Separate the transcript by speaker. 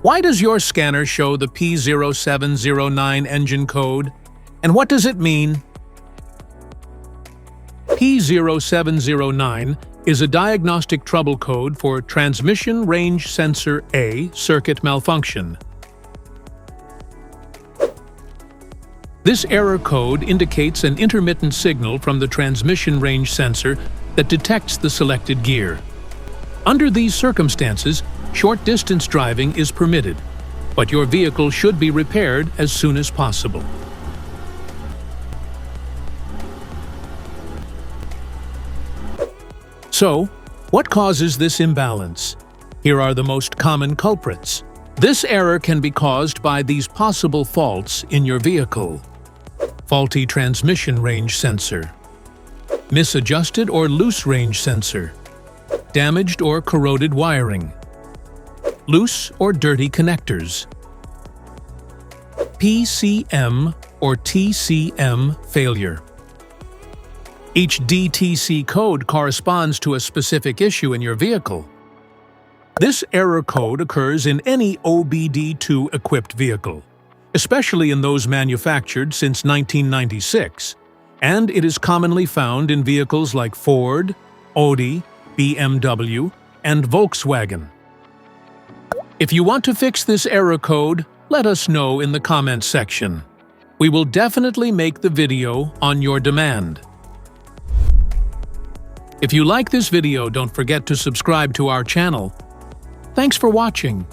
Speaker 1: Why does your scanner show the P0709 engine code? And what does it mean? P0709 is a diagnostic trouble code for transmission range sensor A circuit malfunction. This error code indicates an intermittent signal from the transmission range sensor that detects the selected gear. Under these circumstances, short-distance driving is permitted, but your vehicle should be repaired as soon as possible. So, what causes this imbalance? Here are the most common culprits. This error can be caused by these possible faults in your vehicle: faulty transmission range sensor, misadjusted or loose range sensor, damaged or corroded wiring, loose or dirty connectors, PCM or TCM failure. Each DTC code corresponds to a specific issue in your vehicle. This error code occurs in any OBD2-equipped vehicle, especially in those manufactured since 1996, and it is commonly found in vehicles like Ford, Audi, BMW, and Volkswagen. If you want to fix this error code, let us know in the comments section. We will definitely make the video on your demand. If you like this video, don't forget to subscribe to our channel. Thanks for watching.